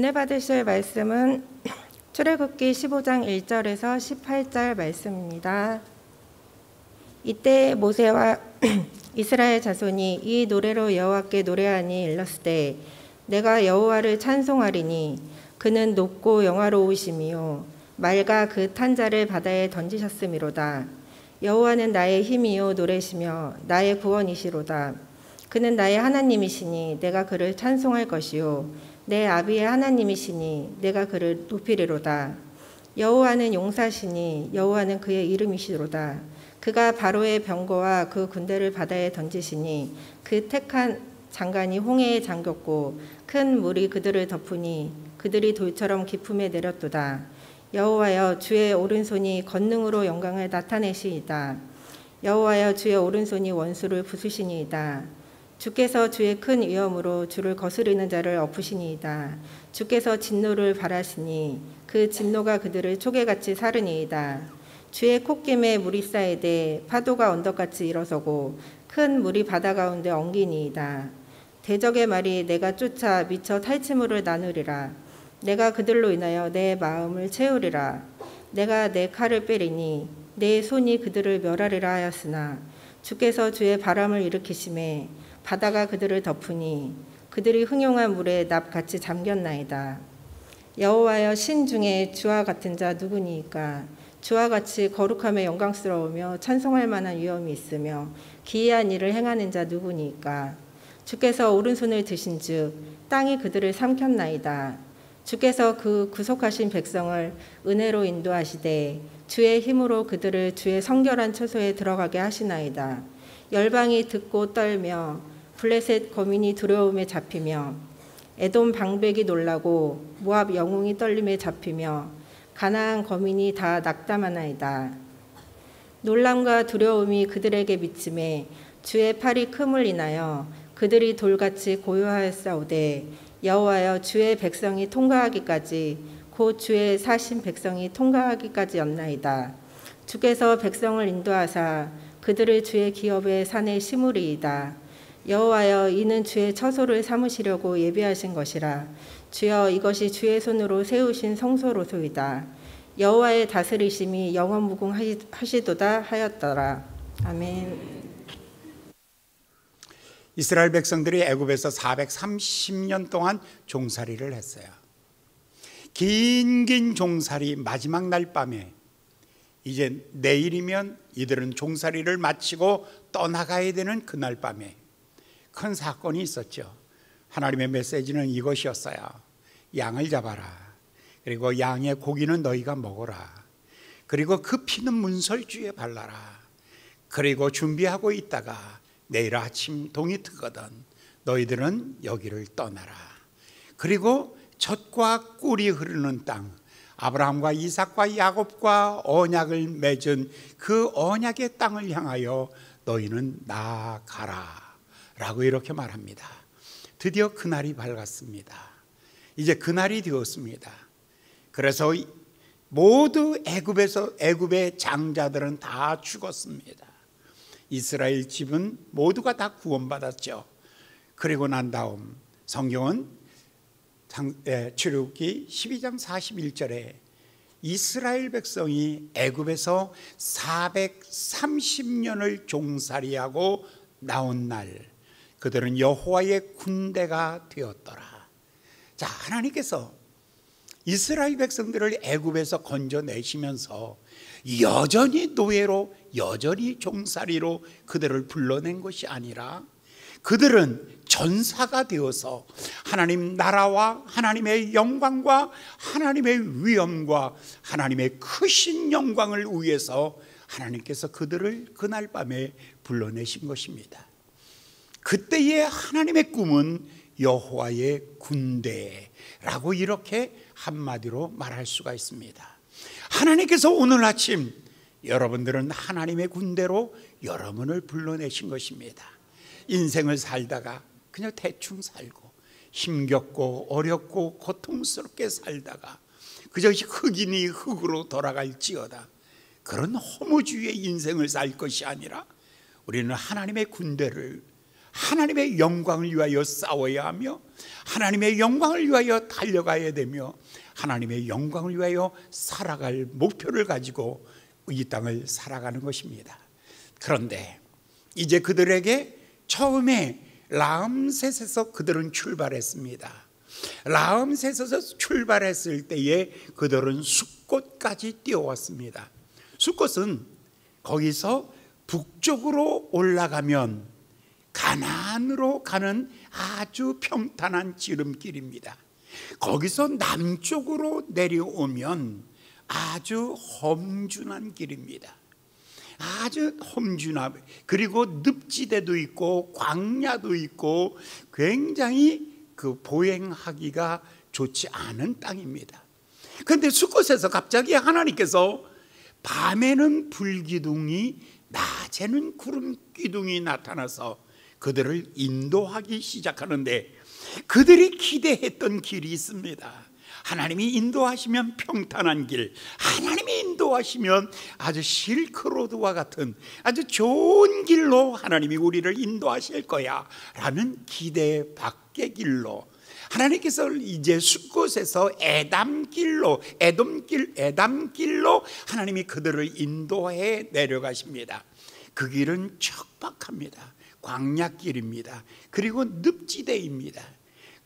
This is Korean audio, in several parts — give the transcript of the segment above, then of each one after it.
은혜 받으실 말씀은 출애굽기 15장 1절에서 18절 말씀입니다. 이때 모세와 이스라엘 자손이 이 노래로 여호와께 노래하니 일렀으되 내가 여호와를 찬송하리니 그는 높고 영화로우심이요 말과 그 탄 자를 바다에 던지셨음이로다. 여호와는 나의 힘이요 노래시며 나의 구원이시로다. 그는 나의 하나님이시니 내가 그를 찬송할 것이요 내 아비의 하나님이시니 내가 그를 높이리로다. 여호와는 용사시니 여호와는 그의 이름이시로다. 그가 바로의 병거와 그 군대를 바다에 던지시니 그 택한 장관이 홍해에 잠겼고 큰 물이 그들을 덮으니 그들이 돌처럼 깊음에 내렸도다. 여호와여 주의 오른손이 권능으로 영광을 나타내시이다. 여호와여 주의 오른손이 원수를 부수시니이다. 주께서 주의 큰 위엄으로 주를 거스르는 자를 엎으시니이다. 주께서 진노를 발하시니 그 진노가 그들을 초계같이 사르니이다. 주의 콧김에 물이 쌓이되 파도가 언덕같이 일어서고 큰 물이 바다 가운데 엉기니이다. 대적의 말이 내가 쫓아 미쳐 탈취물을 나누리라. 내가 그들로 인하여 내 마음을 채우리라. 내가 내 칼을 빼리니 내 손이 그들을 멸하리라 하였으나 주께서 주의 바람을 일으키심에 바다가 그들을 덮으니 그들이 흥용한 물에 납같이 잠겼나이다. 여호와여 신 중에 주와 같은 자 누구니이까? 주와 같이 거룩하며 영광스러우며 찬송할 만한 위엄이 있으며 기이한 일을 행하는 자 누구니이까? 주께서 오른손을 드신즉 땅이 그들을 삼켰나이다. 주께서 그 구속하신 백성을 은혜로 인도하시되 주의 힘으로 그들을 주의 성결한 처소에 들어가게 하시나이다. 열방이 듣고 떨며 블레셋 거민이 두려움에 잡히며 에돔 방백이 놀라고 모압 영웅이 떨림에 잡히며 가나안 거민이 다 낙담하나이다. 놀람과 두려움이 그들에게 미침에 주의 팔이 큼을 인하여 그들이 돌같이 고요하였사오되 여호와여 주의 백성이 통과하기까지 곧 주의 사신 백성이 통과하기까지였나이다. 주께서 백성을 인도하사 그들을 주의 기업의 산에 심으리이다. 여호와여 이는 주의 처소를 삼으시려고 예비하신 것이라. 주여 이것이 주의 손으로 세우신 성소로소이다. 여호와의 다스리심이 영원무궁하시도다 하였더라. 아멘. 이스라엘 백성들이 애굽에서 430년 동안 종살이를 했어요. 긴 종살이 마지막 날 밤에 이제 내일이면 이들은 종살이를 마치고 떠나가야 되는 그날 밤에 큰 사건이 있었죠. 하나님의 메시지는 이것이었어요. 양을 잡아라. 그리고 양의 고기는 너희가 먹어라. 그리고 그 피는 문설주에 발라라. 그리고 준비하고 있다가 내일 아침 동이 트거든 너희들은 여기를 떠나라. 그리고 젖과 꿀이 흐르는 땅, 아브라함과 이삭과 야곱과 언약을 맺은 그 언약의 땅을 향하여 너희는 나아가라 라고 이렇게 말합니다. 드디어 그날이 밝았습니다. 이제 그날이 되었습니다. 그래서 모두 애굽의 장자들은 다 죽었습니다. 이스라엘 집은 모두가 다 구원받았죠. 그리고 난 다음 성경은 출애굽기 12장 41절에 이스라엘 백성이 애굽에서 430년을 종살이하고 나온 날 그들은 여호와의 군대가 되었더라. 자, 하나님께서 이스라엘 백성들을 애굽에서 건져내시면서 여전히 노예로 여전히 종살이로 그들을 불러낸 것이 아니라 그들은 전사가 되어서 하나님 나라와 하나님의 영광과 하나님의 위엄과 하나님의 크신 영광을 위해서 하나님께서 그들을 그날 밤에 불러내신 것입니다. 그때의 하나님의 꿈은 여호와의 군대라고 이렇게 한마디로 말할 수가 있습니다. 하나님께서 오늘 아침 여러분들은 하나님의 군대로 여러분을 불러내신 것입니다. 인생을 살다가 그냥 대충 살고 힘겹고 어렵고 고통스럽게 살다가 그저 흑인이 흑으로 돌아갈지어다 그런 허무주의의 인생을 살 것이 아니라 우리는 하나님의 군대를 하나님의 영광을 위하여 싸워야 하며 하나님의 영광을 위하여 달려가야 되며 하나님의 영광을 위하여 살아갈 목표를 가지고 이 땅을 살아가는 것입니다. 그런데 이제 그들에게 처음에 라암셋에서 그들은 출발했습니다. 라암셋에서 출발했을 때에 그들은 숫곳까지 뛰어왔습니다. 숫곳은 거기서 북쪽으로 올라가면 가나안으로 가는 아주 평탄한 지름길입니다. 거기서 남쪽으로 내려오면 아주 험준한 길입니다. 아주 험준하고 그리고 늪지대도 있고 광야도 있고 굉장히 그 보행하기가 좋지 않은 땅입니다. 그런데 숫곳에서 갑자기 하나님께서 밤에는 불기둥이 낮에는 구름기둥이 나타나서 그들을 인도하기 시작하는데 그들이 기대했던 길이 있습니다. 하나님이 인도하시면 평탄한 길, 하나님이 인도하시면 아주 실크로드와 같은 아주 좋은 길로 하나님이 우리를 인도하실 거야 라는 기대 밖의 길로 하나님께서 이제 숫곳에서 에담길로 하나님이 그들을 인도해 내려가십니다. 그 길은 척박합니다. 광야길입니다. 그리고 늪지대입니다.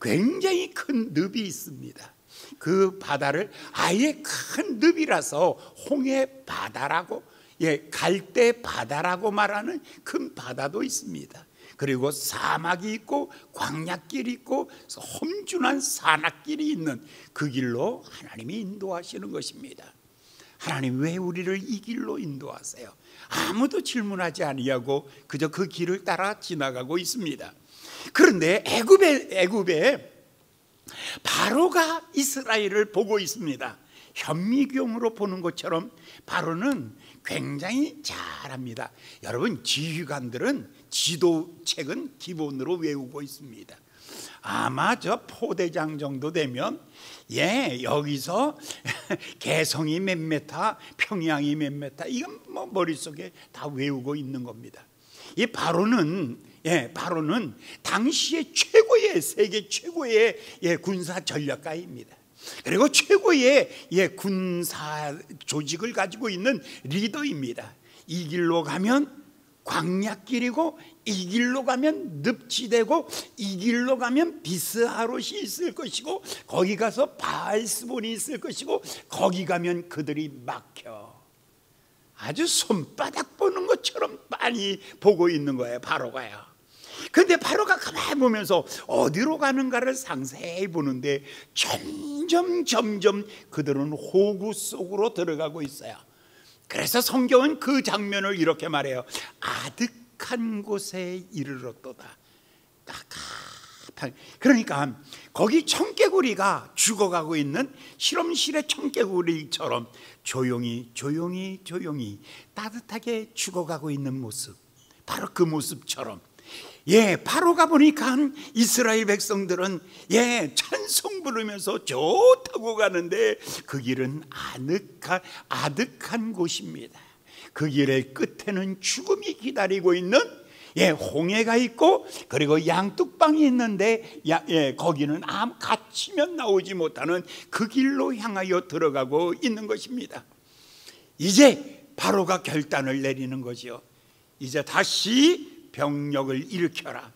굉장히 큰 늪이 있습니다. 그 바다를 아예 큰 늪이라서 홍해 바다라고 갈대 바다라고 말하는 큰 바다도 있습니다. 그리고 사막이 있고 광야길이 있고 험준한 산악길이 있는 그 길로 하나님이 인도하시는 것입니다. 하나님 왜 우리를 이 길로 인도하세요? 아무도 질문하지 아니하고 그저 그 길을 따라 지나가고 있습니다. 그런데 애굽에 바로가 이스라엘을 보고 있습니다. 현미경으로 보는 것처럼 바로는 굉장히 잘합니다. 여러분 지휘관들은 지도책은 기본으로 외우고 있습니다. 아마 저 포대장 정도 되면 여기서 개성이 몇 메타, 평양이 몇 메타 이건 뭐 머릿속에 다 외우고 있는 겁니다. 이 바로는 당시의 최고의 세계 최고의 군사 전략가입니다. 그리고 최고의 군사 조직을 가지고 있는 리더입니다. 이 길로 가면 광야길이고 이 길로 가면 늪지대고 이 길로 가면 비스하롯이 있을 것이고 거기 가서 바알스본이 있을 것이고 거기 가면 그들이 막혀. 아주 손바닥 보는 것처럼 많이 보고 있는 거예요, 바로가요. 근데 바로가 가만히 보면서 어디로 가는가를 상세히 보는데 점점 그들은 호구 속으로 들어가고 있어요. 그래서 성경은 그 장면을 이렇게 말해요. 아득한 곳에 이르렀도다. 그러니까 거기 청개구리가 죽어가고 있는 실험실의 청개구리처럼 조용히 따뜻하게 죽어가고 있는 모습, 바로 그 모습처럼 바로가 보니까 이스라엘 백성들은 찬송 부르면서 좋다고 가는데 그 길은 아득한 곳입니다. 그 길의 끝에는 죽음이 기다리고 있는 홍해가 있고 그리고 양뚝방이 있는데 거기는 아무 갇히면 나오지 못하는 그 길로 향하여 들어가고 있는 것입니다. 이제 바로가 결단을 내리는 거죠. 이제 다시 병력을 일으켜라.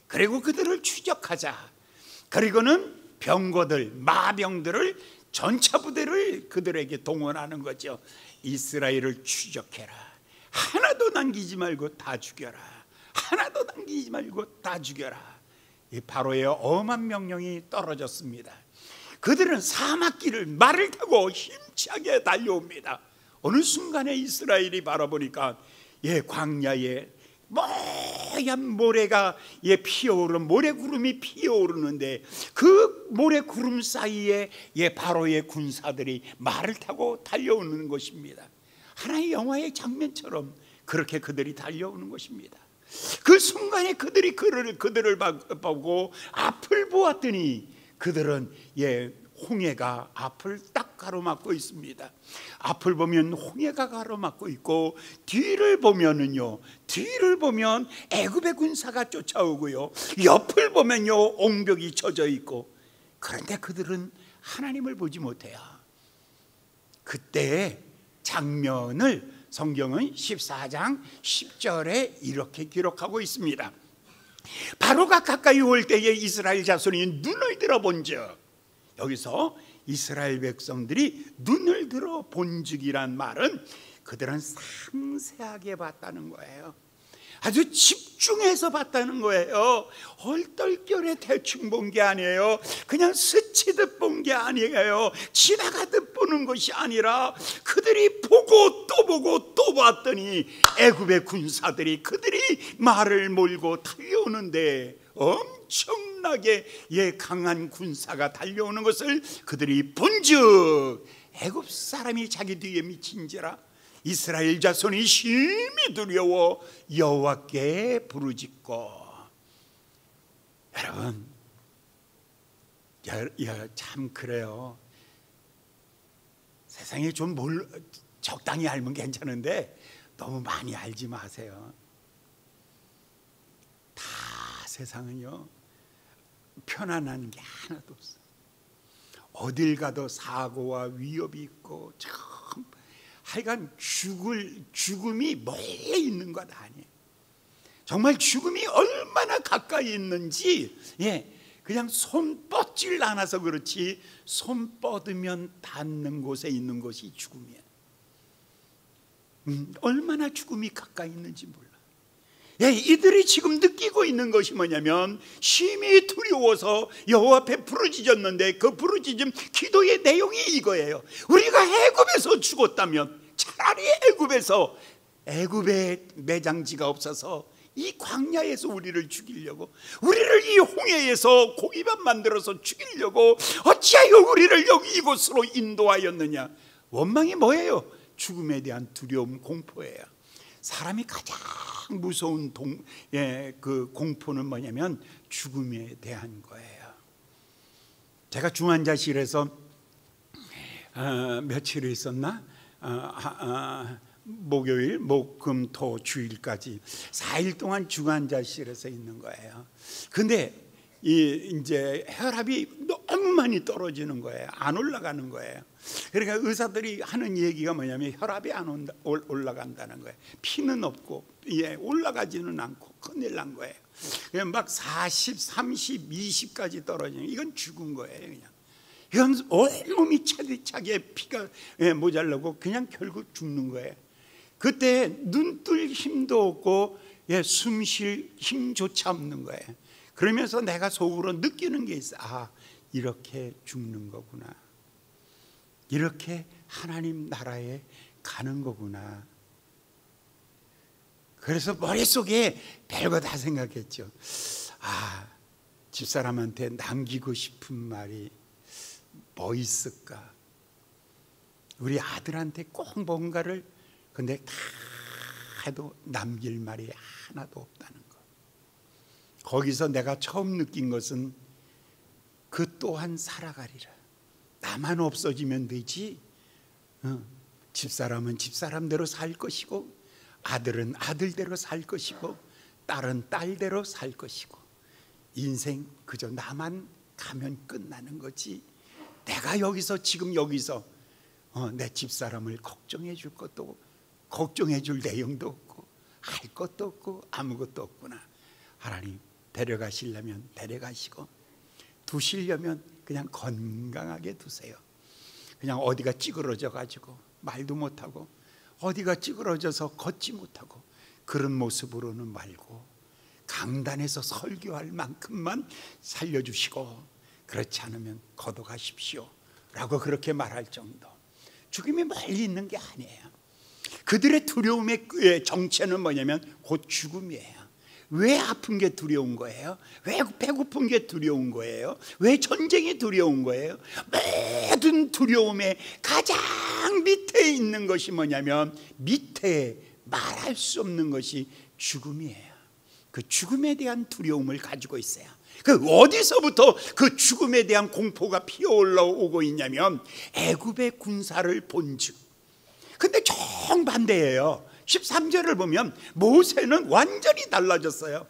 그리고 그들을 추적하자. 그리고는 병거들, 마병들을 전차부대를 그들에게 동원하는 거죠. 이스라엘을 추적해라. 하나도 남기지 말고 다 죽여라. 하나도 남기지 말고 다 죽여라. 이 바로의 엄한 명령이 떨어졌습니다. 그들은 사막길을 말을 타고 힘차게 달려옵니다. 어느 순간에 이스라엘이 바라보니까 광야에 뽀얀 모래가 피어오르는 모래구름이 피어오르는데 그 모래구름 사이에 바로의 군사들이 말을 타고 달려오는 것입니다. 하나의 영화의 장면처럼 그렇게 그들이 달려오는 것입니다. 그 순간에 그들을 보고 앞을 보았더니 그들은 홍해가 앞을 딱 가로막고 있습니다. 앞을 보면 홍해가 가로막고 있고 뒤를 보면은요, 뒤를 보면 애굽의 군사가 쫓아오고요, 옆을 보면요 옹벽이 쳐져 있고. 그런데 그들은 하나님을 보지 못해요. 그때의 장면을 성경은 14장 10절에 이렇게 기록하고 있습니다. 바로가 가까이 올 때에 이스라엘 자손이 눈을 들어본즉, 여기서 이스라엘 백성들이 눈을 들어 본즉이란 말은 그들은 상세하게 봤다는 거예요. 아주 집중해서 봤다는 거예요. 얼떨결에 대충 본 게 아니에요. 그냥 스치듯 본 게 아니에요. 지나가듯 보는 것이 아니라 그들이 보고 또 봤더니 애굽의 군사들이 그들이 말을 몰고 달려오는데 엄청나게 강한 군사가 달려오는 것을 그들이 본즉 애굽 사람이 자기 뒤에 미친지라 이스라엘 자손이 심히 두려워 여호와께 부르짖고. 여러분, 참 그래요. 세상에 좀 적당히 알면 괜찮은데 너무 많이 알지 마세요. 다 세상은요 편안한 게 하나도 없어요. 어딜 가도 사고와 위협이 있고 참 하여간 죽음이 멀리 있는 것 아니에요. 정말 죽음이 얼마나 가까이 있는지 그냥 손 뻗질 않아서 그렇지 손 뻗으면 닿는 곳에 있는 것이 죽음이에요. 얼마나 죽음이 가까이 있는지 몰라. 이들이 지금 느끼고 있는 것이 뭐냐면 심히 두려워서 여호와 앞에 부르짖었는데 그 부르짖음 기도의 내용이 이거예요. 우리가 애굽에서 죽었다면 차라리 애굽에 매장지가 없어서 이 광야에서 우리를 죽이려고, 우리를 이 홍해에서 고기밥 만들어서 죽이려고 어찌하여 우리를 여기 이곳으로 인도하였느냐. 원망이 뭐예요? 죽음에 대한 두려움, 공포예요. 사람이 가장 무서운 그 공포는 뭐냐면 죽음에 대한 거예요. 제가 중환자실에서 며칠 있었나? 목요일, 목, 금, 토, 주일까지 4일 동안 중환자실에서 있는 거예요. 근데 이제 혈압이 너무 많이 떨어지는 거예요. 안 올라가는 거예요. 그러니까 의사들이 하는 얘기가 뭐냐면 혈압이 안 올라간다는 거예요. 피는 없고 올라가지는 않고 큰일 난 거예요. 그냥 막 40, 30, 20까지 떨어지는, 이건 죽은 거예요. 그냥 이건 온몸이 차디차게 피가 모자라고 그냥 결국 죽는 거예요. 그때 눈 뜰 힘도 없고 숨 쉴 힘조차 없는 거예요. 그러면서 내가 속으로 느끼는 게 있어. 아, 이렇게 죽는 거구나. 이렇게 하나님 나라에 가는 거구나. 그래서 머릿속에 별거 다 생각했죠. 아, 집사람한테 남기고 싶은 말이 뭐 있을까? 우리 아들한테 꼭 뭔가를, 근데 다 해도 남길 말이 하나도 없다는 거. 거기서 내가 처음 느낀 것은 그 또한 살아가리라. 나만 없어지면 되지. 집사람은 집사람대로 살 것이고, 아들은 아들대로 살 것이고, 딸은 딸대로 살 것이고, 인생 그저 나만 가면 끝나는 거지. 내가 지금 여기서 내 집사람을 걱정해 줄 것도, 걱정해 줄 내용도 없고, 할 것도 없고, 아무것도 없구나. 하나님, 데려가시려면 데려가시고, 두시려면 그냥 건강하게 두세요. 그냥 어디가 찌그러져 가지고 말도 못하고, 어디가 찌그러져서 걷지 못하고 그런 모습으로는 말고 강단에서 설교할 만큼만 살려주시고, 그렇지 않으면 거둬가십시오 라고 그렇게 말할 정도. 죽음이 멀리 있는 게 아니에요. 그들의 두려움의 정체는 뭐냐면 곧 죽음이에요. 왜 아픈 게 두려운 거예요? 왜 배고픈 게 두려운 거예요? 왜 전쟁이 두려운 거예요? 모든 두려움의 가장 밑에 있는 것이 뭐냐면, 밑에 말할 수 없는 것이 죽음이에요. 그 죽음에 대한 두려움을 가지고 있어요. 그 어디서부터 그 죽음에 대한 공포가 피어올라오고 있냐면 애굽의 군사를 본즉. 근데 정반대예요. 13절을 보면 모세는 완전히 달라졌어요.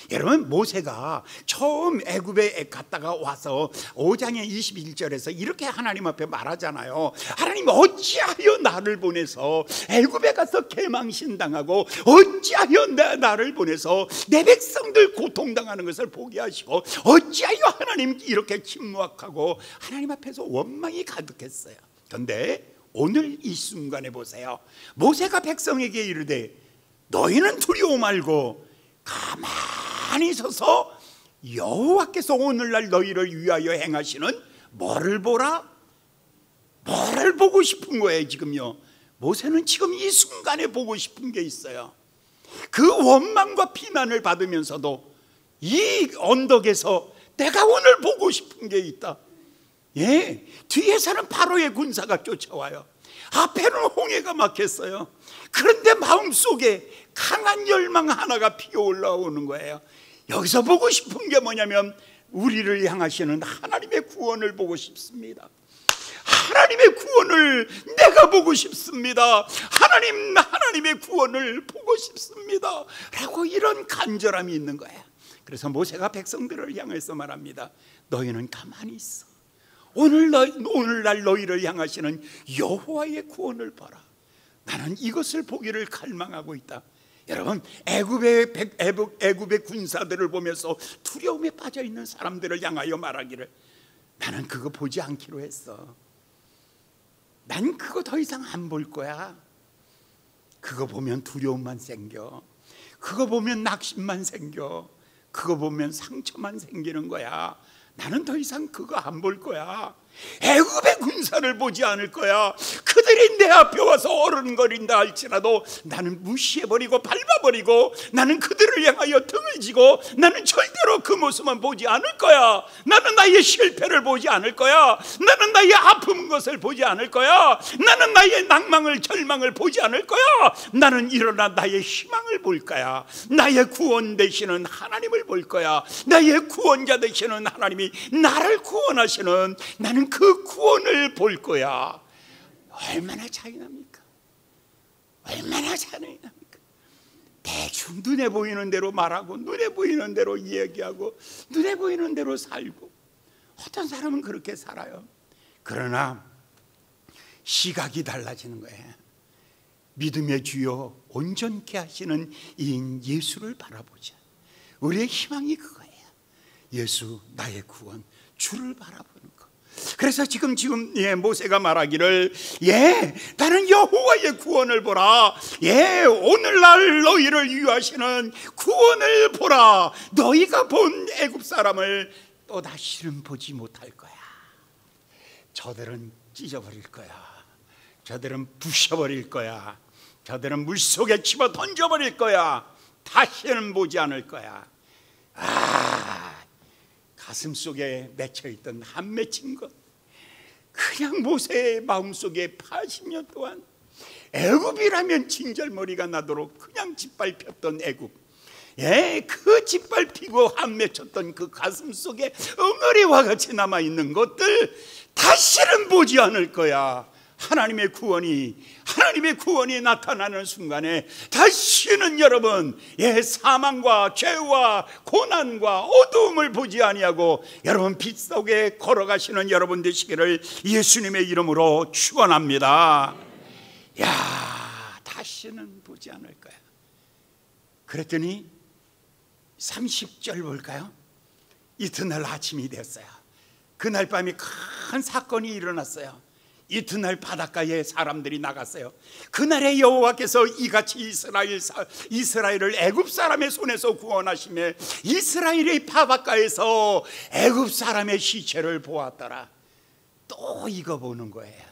여러분, 모세가 처음 애굽에 갔다가 와서 5장의 21절에서 이렇게 하나님 앞에 말하잖아요. 하나님, 어찌하여 나를 보내서 애굽에 가서 개망신당하고 어찌하여 나를 보내서 내 백성들 고통당하는 것을 보게 하시고 어찌하여 하나님 이렇게 침묵하고 가나님 앞에서 원망이 가득했어요. 그런데 오늘 이 순간에 보세요. 모세가 백성에게 이르되 너희는 두려워 말고 가만히 서서 여호와께서 오늘날 너희를 위하여 행하시는 뭐를 보라? 뭐를 보고 싶은 거예요 지금요. 모세는 지금 이 순간에 보고 싶은 게 있어요. 그 원망과 비난을 받으면서도 이 언덕에서 내가 오늘 보고 싶은 게 있다. 예, 뒤에서는 바로의 군사가 쫓아와요. 앞에는 홍해가 막혔어요. 그런데 마음속에 강한 열망 하나가 피어올라오는 거예요. 여기서 보고 싶은 게 뭐냐면 우리를 향하시는 하나님의 구원을 보고 싶습니다. 하나님의 구원을 내가 보고 싶습니다. 하나님의 구원을 보고 싶습니다 라고 이런 간절함이 있는 거예요. 그래서 모세가 백성들을 향해서 말합니다. 너희는 가만히 있어. 오늘날 너희를 향하시는 여호와의 구원을 봐라. 나는 이것을 보기를 갈망하고 있다. 여러분, 애굽의 군사들을 보면서 두려움에 빠져 있는 사람들을 향하여 말하기를 나는 그거 보지 않기로 했어. 난 그거 더 이상 안 볼 거야. 그거 보면 두려움만 생겨. 그거 보면 낙심만 생겨. 그거 보면 상처만 생기는 거야. 나는 더 이상 그거 안 볼 거야. 애굽의 군사를 보지 않을 거야. 그들이 내 앞에 와서 어른거린다 할지라도 나는 무시해버리고 밟아버리고 나는 그들을 향하여 등을 지고 나는 절대로 그 모습만 보지 않을 거야. 나는 나의 실패를 보지 않을 거야. 나는 나의 아픈 것을 보지 않을 거야. 나는 나의 낭망을 절망을 보지 않을 거야. 나는 일어나 나의 희망을 볼 거야. 나의 구원 되시는 하나님을 볼 거야. 나의 구원자 되시는 하나님이 나를 구원하시는 나는 그 구원을 볼 거야. 얼마나 차이 납니까? 얼마나 차이 납니까? 대충 눈에 보이는 대로 말하고 눈에 보이는 대로 이야기하고 눈에 보이는 대로 살고 어떤 사람은 그렇게 살아요. 그러나 시각이 달라지는 거예요. 믿음의 주여 온전케 하시는 이인 예수를 바라보자. 우리의 희망이 그거예요. 예수 나의 구원 주를 바라보는 것. 그래서 지금 모세가 말하기를 나는 여호와의 구원을 보라. 오늘날 너희를 위하시는 구원을 보라. 너희가 본 애굽 사람을 또 다시는 보지 못할 거야. 저들은 찢어버릴 거야. 저들은 부셔버릴 거야. 저들은 물속에 집어 던져버릴 거야. 다시는 보지 않을 거야. 가슴속에 맺혀있던 한 맺힌 것, 그냥 모세의 마음속에 80년 동안 애굽이라면 진절머리가 나도록 그냥 짓밟혔던 애굽, 그 짓밟히고 한 맺혔던 그 가슴속에 엉어리와 같이 남아있는 것들 다시는 보지 않을 거야. 하나님의 구원이 나타나는 순간에 다시는 여러분 사망과 죄와 고난과 어두움을 보지 아니하고 여러분 빛 속에 걸어가시는 여러분 되시기를 예수님의 이름으로 축원합니다. 다시는 보지 않을 거야. 그랬더니 30절 볼까요? 이튿날 아침이 됐어요. 그날 밤에 큰 사건이 일어났어요. 이튿날 바닷가에 사람들이 나갔어요. 그날에 여호와께서 이같이 이스라엘을 애굽 사람의 손에서 구원하시며 이스라엘의 바닷가에서 애굽 사람의 시체를 보았더라. 또 이거 보는 거예요.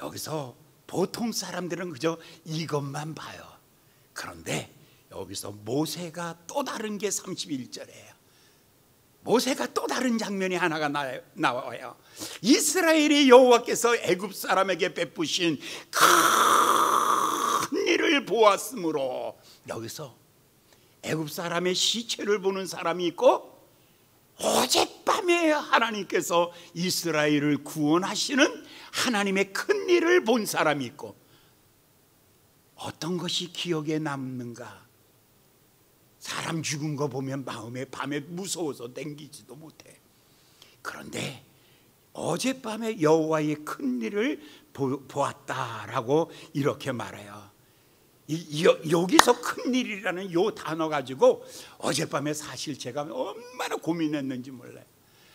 여기서 보통 사람들은 그저 이것만 봐요. 그런데 여기서 모세가 또 다른 게 31절이에요. 모세가 또 다른 장면이 하나가 나와요. 이스라엘이 여호와께서 애굽 사람에게 베푸신 큰 일을 보았으므로, 여기서 애굽 사람의 시체를 보는 사람이 있고, 어젯밤에 하나님께서 이스라엘을 구원하시는 하나님의 큰 일을 본 사람이 있고, 어떤 것이 기억에 남는가? 사람 죽은 거 보면 마음에 밤에 무서워서 댕기지도 못해. 그런데 어젯밤에 여호와의 큰 일을 보았다라고 이렇게 말해요. 여기서 큰 일이라는 요 단어 가지고 어젯밤에 사실 제가 얼마나 고민했는지 몰라요.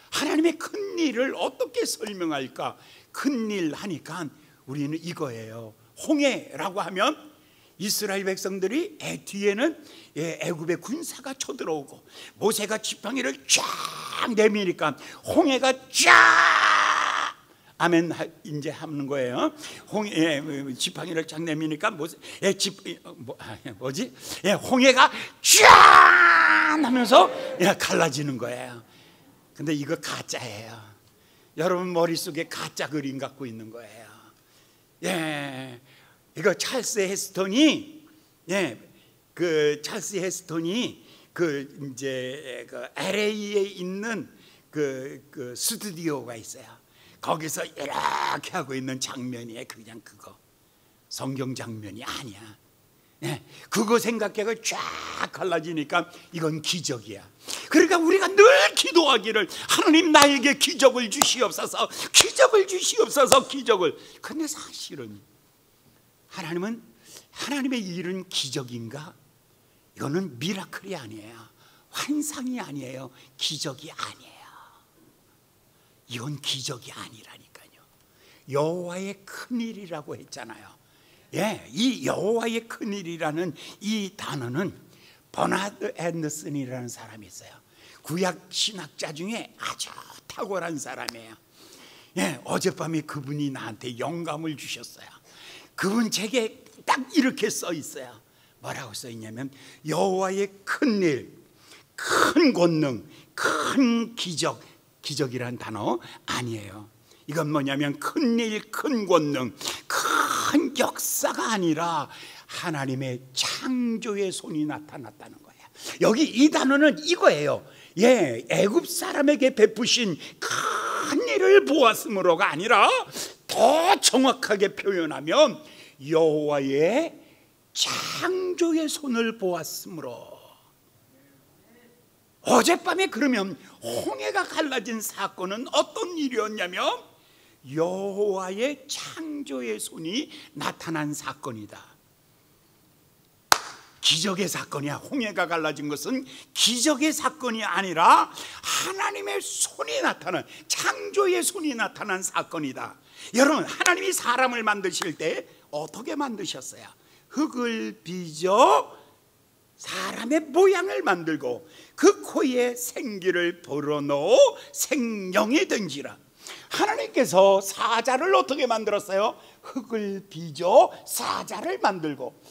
하나님의 큰 일을 어떻게 설명할까? 큰 일 하니까 우리는 이거예요. 홍해라고 하면 이스라엘 백성들이 뒤에는 애굽의 군사가 쳐들어오고, 모세가 지팡이를 쫙 내미니까 홍해가 쫙, 아멘 이제 하는 거예요. 지팡이를 쫙 내미니까 홍해가 쫙 하면서 갈라지는 거예요. 근데 이거 가짜예요. 여러분 머릿속에 가짜 그림 갖고 있는 거예요. 이거 찰스 헤스턴이 이제 LA에 있는 그 스튜디오가 있어요. 거기서 이렇게 하고 있는 장면이에요. 그냥 그거 성경 장면이 아니야. 그거 생각해가 쫙 갈라지니까 이건 기적이야. 그러니까 우리가 늘 기도하기를, 하나님 나에게 기적을 주시옵소서, 기적을 주시옵소서, 기적을. 근데 사실은 하나님의 일은 기적인가? 이거는 미라클이 아니에요. 환상이 아니에요. 기적이 아니에요. 이건 기적이 아니라니까요. 여호와의 큰일이라고 했잖아요. 이 여호와의 큰일이라는 이 단어는 버나드 앤더슨이라는 사람이 있어요. 구약 신학자 중에 아주 탁월한 사람이에요. 어젯밤에 그분이 나한테 영감을 주셨어요. 그분 책에 딱 이렇게 써 있어요. 뭐라고 써 있냐면, 여호와의 큰 일, 큰 권능, 큰 기적. 기적이란 단어 아니에요. 이건 뭐냐면 큰 일, 큰 권능, 큰 역사가 아니라 하나님의 창조의 손이 나타났다는 거예요. 여기 이 단어는 이거예요. 애굽 사람에게 베푸신 큰 일을 보았으므로가 아니라, 더 정확하게 표현하면 여호와의 창조의 손을 보았으므로. 어젯밤에 그러면 홍해가 갈라진 사건은 어떤 일이었냐면 여호와의 창조의 손이 나타난 사건이다. 기적의 사건이야. 홍해가 갈라진 것은 기적의 사건이 아니라 하나님의 손이 나타난, 창조의 손이 나타난 사건이다. 여러분, 하나님이 사람을 만드실 때 어떻게 만드셨어요? 흙을 빚어 사람의 모양을 만들고 그 코에 생기를 불어넣어 생명이 된지라. 하나님께서 사자를 어떻게 만들었어요? 흙을 빚어 사자를 만들고,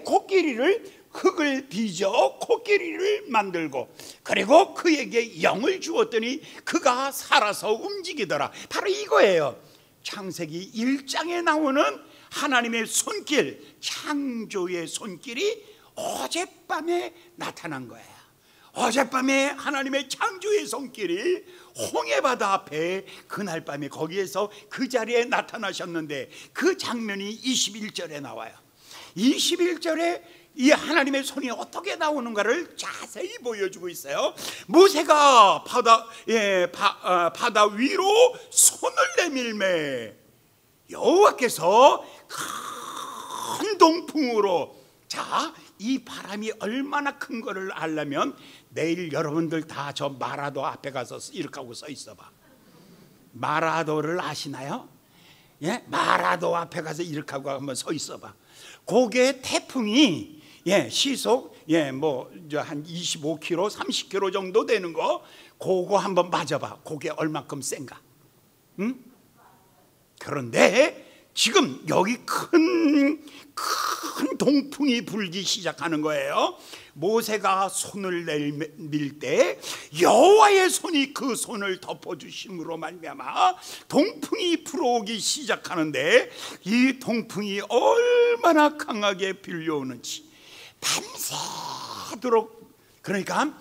코끼리를 흙을 빚어 코끼리를 만들고, 그리고 그에게 영을 주었더니 그가 살아서 움직이더라. 바로 이거예요. 창세기 1장에 나오는 하나님의 손길, 창조의 손길이 어젯밤에 나타난 거예요. 어젯밤에 하나님의 창조의 손길이 홍해바다 앞에 그날 밤에 거기에서 그 자리에 나타나셨는데, 그 장면이 21절에 나와요. 21절에 이 하나님의 손이 어떻게 나오는가를 자세히 보여주고 있어요. 모세가 바다 위로 손을 내밀매 여호와께서 큰 동풍으로, 이 바람이 얼마나 큰 거를 알려면 내일 여러분들 다 저 마라도 앞에 가서 이렇게 하고 서 있어봐. 마라도를 아시나요? 마라도 앞에 가서 이렇게 하고 한번 서 있어봐. 그게 태풍이 시속 한 25km, 30km 정도 되는 거, 그거 한번 맞아봐. 그게 얼마큼 센가? 응? 그런데 지금 여기 큰 동풍이 불기 시작하는 거예요. 모세가 손을 내밀 때 여호와의 손이 그 손을 덮어주심으로 말미암아 동풍이 불어오기 시작하는데, 이 동풍이 얼마나 강하게 불려오는지, 밤새 새도록, 그러니까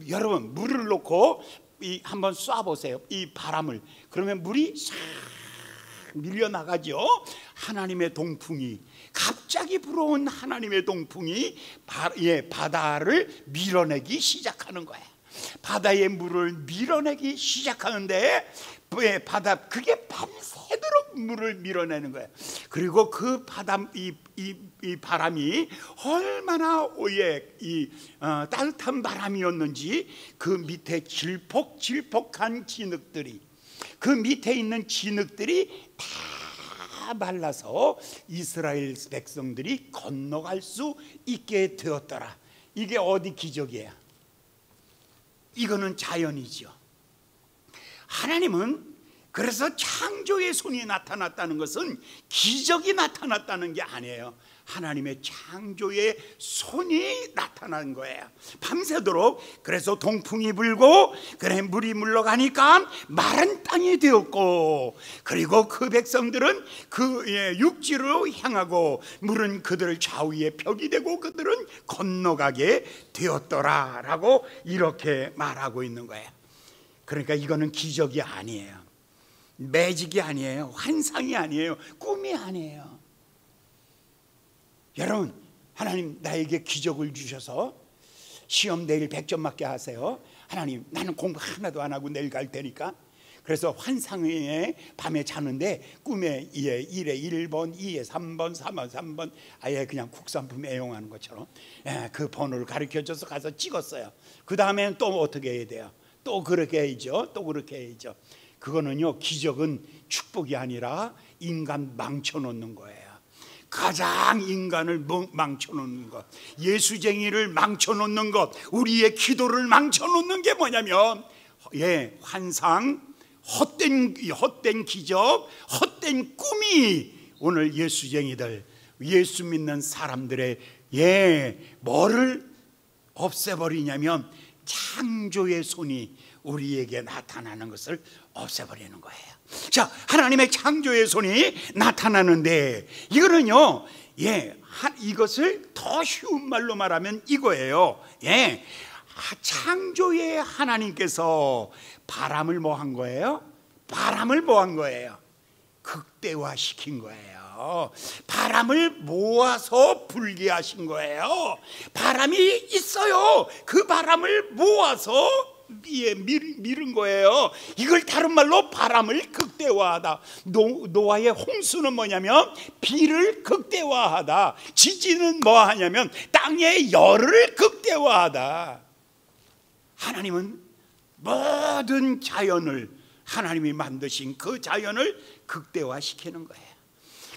여러분 물을 놓고 한번 쏴보세요. 이 바람을. 그러면 물이 싹 밀려나가죠. 하나님의 동풍이, 갑자기 불어온 하나님의 동풍이 바다를 밀어내기 시작하는 거예요. 바다의 물을 밀어내기 시작하는데 그게 밤새도록 물을 밀어내는 거예요. 그리고 그 이 바람이 얼마나 따뜻한 바람이었는지 그 밑에 질퍽질퍽한 진흙들이, 그 밑에 있는 진흙들이 다 말라서 이스라엘 백성들이 건너갈 수 있게 되었더라. 이게 어디 기적이에요? 이거는 자연이죠. 하나님은 그래서 창조의 손이 나타났다는 것은 기적이 나타났다는 게 아니에요. 하나님의 창조의 손이 나타난 거예요. 밤새도록. 그래서 동풍이 불고 그래 물이 물러가니까 마른 땅이 되었고, 그리고 그 백성들은 그 육지로 향하고 물은 그들을 좌우에 벽이 되고 그들은 건너가게 되었더라라고 이렇게 말하고 있는 거예요. 그러니까 이거는 기적이 아니에요. 매직이 아니에요. 환상이 아니에요. 꿈이 아니에요. 여러분, 하나님 나에게 기적을 주셔서 시험 내일 100점 맞게 하세요. 하나님, 나는 공부 하나도 안 하고 내일 갈 테니까. 그래서 환상에 밤에 자는데 꿈에 1에 1번, 2에 3번, 3에 3번, 아예 그냥 국산품 애용하는 것처럼 그 번호를 가르쳐줘서 가서 찍었어요. 그 다음에는 또 어떻게 해야 돼요? 또 그렇게 해야죠. 또 그렇게 해야죠. 그거는요, 기적은 축복이 아니라 인간 망쳐놓는 거예요. 가장 인간을 망쳐놓는 것, 예수쟁이를 망쳐놓는 것, 우리의 기도를 망쳐놓는 게 뭐냐면 환상, 헛된 기적, 헛된 꿈이 오늘 예수쟁이들, 예수 믿는 사람들의 뭐를 없애버리냐면 창조의 손이 우리에게 나타나는 것을 없애버리는 거예요. 자, 하나님의 창조의 손이 나타나는데 이거는요, 이것을 더 쉬운 말로 말하면 이거예요. 창조의 하나님께서 바람을 뭐 한 거예요? 바람을 뭐 한 거예요? 극대화시킨 거예요. 바람을 모아서 불게 하신 거예요. 바람이 있어요. 그 바람을 모아서 밀은 거예요. 이걸 다른 말로 바람을 극대화하다. 노아의 홍수는 뭐냐면 비를 극대화하다. 지진은 뭐 하냐면 땅의 열을 극대화하다. 하나님은 모든 자연을, 하나님이 만드신 그 자연을 극대화시키는 거예요.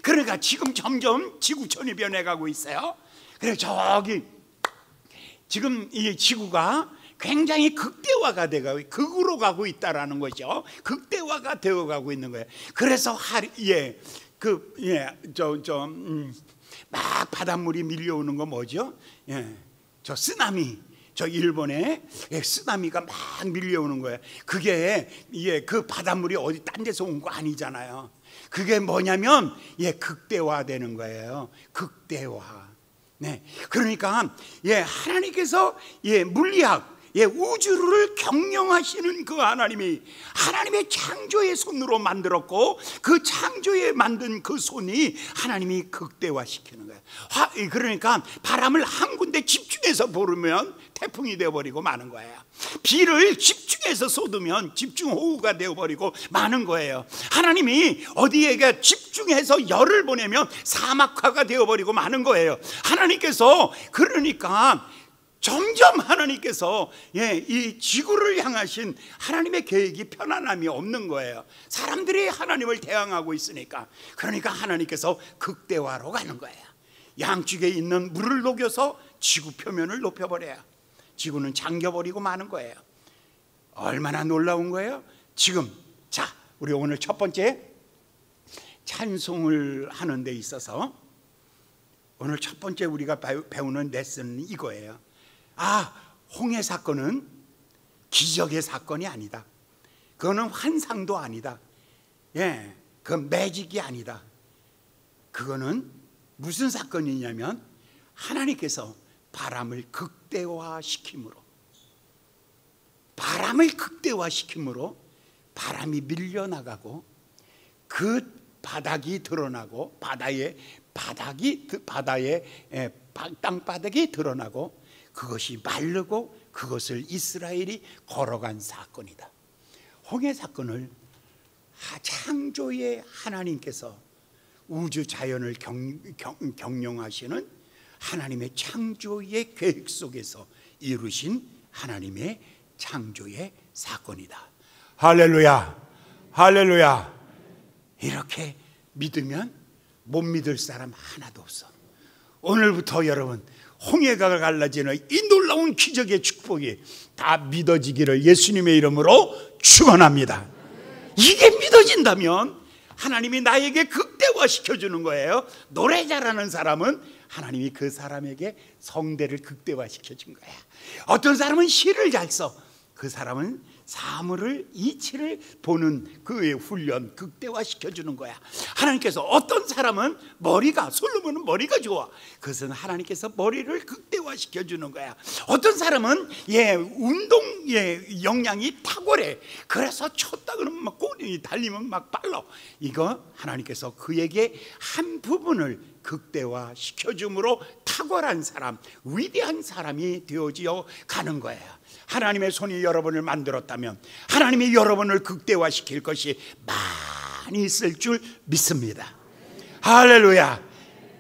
그러니까 지금 점점 지구촌이 변해가고 있어요. 그래서 저기 지금 이 지구가 굉장히 극대화가 되고 극으로 가고 있다라는 거죠. 극대화가 되어가고 있는 거예요. 그래서 막 바닷물이 밀려오는 거 뭐죠? 저 쓰나미, 저 일본에 쓰나미가 막 밀려오는 거예요. 그게 그 바닷물이 어디 딴 데서 온 거 아니잖아요. 그게 뭐냐면 극대화되는 거예요. 극대화. 그러니까 하나님께서 물리학, 우주를 경영하시는 그 하나님이 하나님의 창조의 손으로 만들었고, 그 창조에 만든 그 손이 하나님이 극대화시키는 거예요. 그러니까 바람을 한 군데 집중해서 부르면 태풍이 되어버리고 마는 거예요. 비를 집중해서 쏟으면 집중호우가 되어버리고 마는 거예요. 하나님이 어디에가 집중해서 열을 보내면 사막화가 되어버리고 마는 거예요. 하나님께서 그러니까 점점 하나님께서 이 지구를 향하신 하나님의 계획이 편안함이 없는 거예요. 사람들이 하나님을 대항하고 있으니까. 그러니까 하나님께서 극대화로 가는 거예요. 양쪽에 있는 물을 녹여서 지구 표면을 높여버려요. 지구는 잠겨버리고 마는 거예요. 얼마나 놀라운 거예요. 지금 우리 오늘 첫 번째 찬송을 하는 데 있어서 오늘 첫 번째 우리가 배우는 레슨은 이거예요. 홍해 사건은 기적의 사건이 아니다. 그거는 환상도 아니다. 그건 매직이 아니다. 그거는 무슨 사건이냐면 하나님께서 바람을 극대화시킴으로 바람이 밀려나가고 그 바닥이 드러나고 바다의 땅바닥이 드러나고 그것이 마르고 그것을 이스라엘이 걸어간 사건이다. 홍해 사건을 창조의 하나님께서 우주 자연을 경영하시는 하나님의 창조의 계획 속에서 이루신 하나님의 창조의 사건이다. 할렐루야, 할렐루야. 이렇게 믿으면 못 믿을 사람 하나도 없어. 오늘부터 여러분, 홍해가 갈라지는 이 놀라운 기적의 축복이 다 믿어지기를 예수님의 이름으로 축원합니다. 이게 믿어진다면 하나님이 나에게 극대화시켜주는 거예요. 노래 잘하는 사람은 하나님이 그 사람에게 성대를 극대화시켜준 거야. 어떤 사람은 시를 잘 써. 그 사람은 사물을 이치를 보는 그의 훈련 극대화시켜주는 거야. 하나님께서 어떤 사람은 솔로몬은 머리가 좋아. 그것은 하나님께서 머리를 극대화시켜주는 거야. 어떤 사람은 운동 역량이 탁월해. 그래서 쳤다 그러면 막 꼬리 달리면 막 빨라. 이거 하나님께서 그에게 한 부분을 극대화시켜줌으로 탁월한 사람, 위대한 사람이 되어지어 가는 거예요. 하나님의 손이 여러분을 만들었다면 하나님이 여러분을 극대화시킬 것이 많이 있을 줄 믿습니다. 할렐루야.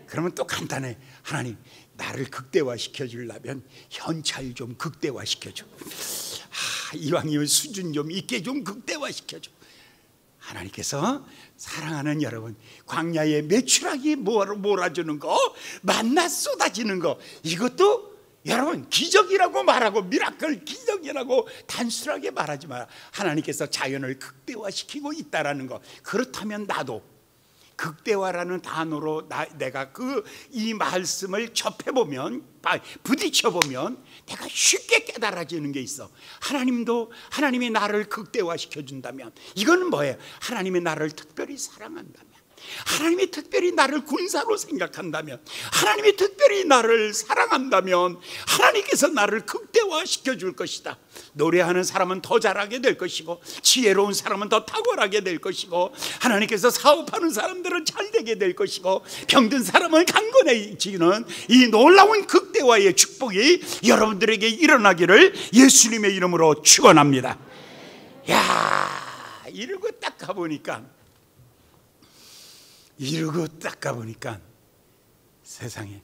그러면 또 간단해. 하나님, 나를 극대화시켜 주려면 현찰 좀 극대화시켜 줘. 이왕이면 수준 좀 있게 좀 극대화시켜 줘. 하나님께서 사랑하는 여러분, 광야에 메추라기 몰아주는 거, 만나 쏟아지는 거, 이것도 여러분 기적이라고 말하고 미라클 기적이라고 단순하게 말하지 마라. 하나님께서 자연을 극대화시키고 있다라는 거. 그렇다면 나도 극대화라는 단어로 내가 이 말씀을 접해보면, 부딪혀보면 내가 쉽게 깨달아지는 게 있어. 하나님이 나를 극대화시켜준다면 이거는 뭐예요? 하나님이 나를 특별히 사랑한다면, 하나님이 특별히 나를 군사로 생각한다면, 하나님이 특별히 나를 사랑한다면 하나님께서 나를 극대화시켜 줄 것이다. 노래하는 사람은 더 잘하게 될 것이고, 지혜로운 사람은 더 탁월하게 될 것이고, 하나님께서 사업하는 사람들은 잘 되게 될 것이고, 병든 사람은 강건해지는 이 놀라운 극대화의 축복이 여러분들에게 일어나기를 예수님의 이름으로 축원합니다. 야, 이러고 딱 가보니까 세상에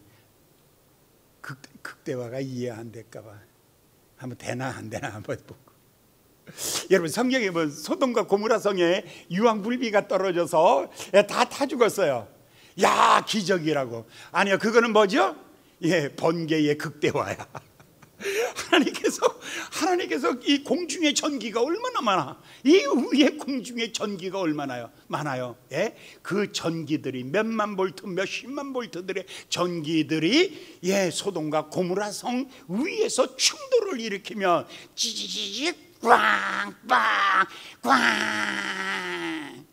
극대화가 이해 안 될까 봐 한번 되나 안 되나 한번 보고. 여러분, 성경에 보면 소돔과 고모라 성에 유황불비가 떨어져서 다 타 죽었어요. 야, 기적이라고. 아니요, 그거는 뭐죠? 번개의 극대화야. 하나님께서 이 공중의 전기가 얼마나 많아. 이 위에 공중의 전기가 얼마나 많아요. 그 전기들이 몇만 볼트, 몇십만 볼트들의 전기들이 소돔과 고모라 성 위에서 충돌을 일으키며 찌찌찌 꽝꽝 꽝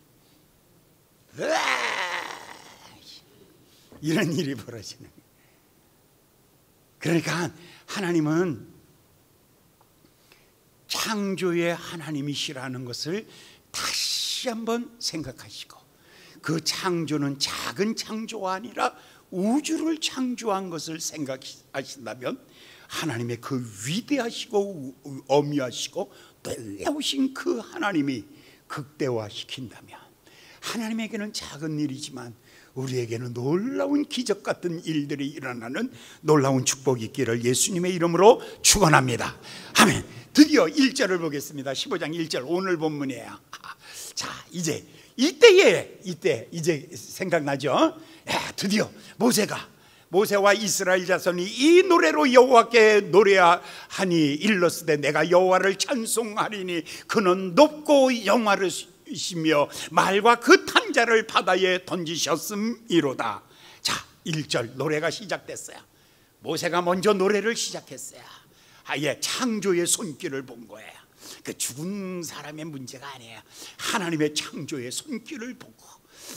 이런 일이 벌어지는 거예요. 그러니까 하나님은 창조의 하나님이시라는 것을 다시 한번 생각하시고, 그 창조는 작은 창조가 아니라 우주를 창조한 것을 생각하신다면, 하나님의 그 위대하시고 어미하시고 놀라우신 그 하나님이 극대화시킨다면, 하나님에게는 작은 일이지만 우리에게는 놀라운 기적 같은 일들이 일어나는 놀라운 축복이 있기를 예수님의 이름으로 축원합니다. 아멘. 드디어 1절을 보겠습니다. 15장 1절 오늘 본문이에요. 자, 이제 생각나죠? 드디어 모세와 이스라엘 자손이 이 노래로 여호와께 노래하니 일렀으되 내가 여호와를 찬송하리니 그는 높고 영화로우시며 말과 그 탄자를 바다에 던지셨음이로다. 자, 1절 노래가 시작됐어요. 모세가 먼저 노래를 시작했어요. 창조의 손길을 본 거예요. 그 죽은 사람의 문제가 아니에요. 하나님의 창조의 손길을 보고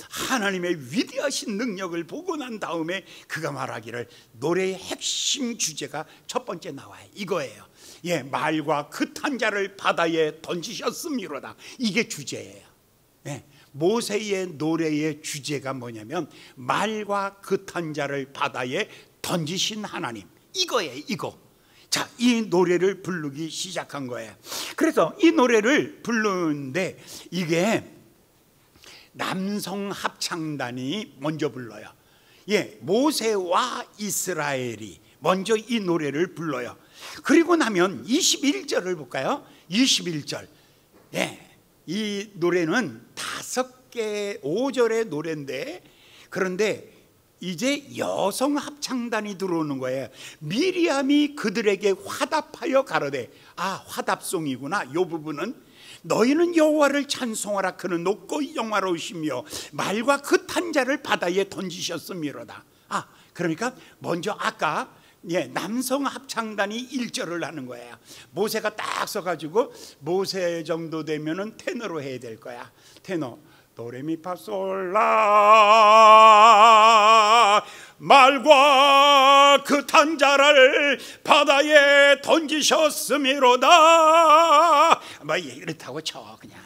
하나님의 위대하신 능력을 보고 난 다음에 그가 말하기를 노래의 핵심 주제가 첫 번째 나와요. 이거예요. 말과 그 탄자를 바다에 던지셨음이로다. 이게 주제예요. 모세의 노래의 주제가 뭐냐면 말과 그 탄자를 바다에 던지신 하나님, 이거예요. 이거. 자, 이 노래를 부르기 시작한 거예요. 그래서 이 노래를 부르는데 이게 남성 합창단이 먼저 불러요. 모세와 이스라엘이 먼저 이 노래를 불러요. 그리고 나면 21절을 볼까요? 21절. 이 노래는 5개 5절의 노래인데, 그런데 이제 여성 합창단이 들어오는 거예요. 미리암이 그들에게 화답하여 가로되, 화답송이구나. 이 부분은 너희는 여호와를 찬송하라. 그는 높고 영화로우시며 말과 그 탄자를 바다에 던지셨음이로다. 그러니까 먼저 아까 남성 합창단이 1절을 하는 거예요. 모세가 딱 써가지고 모세 정도 되면은 테너로 해야 될 거야. 테너. 도레미파솔라 말과 그 탄자를 바다에 던지셨음이로다. 이렇다고 쳐 그냥.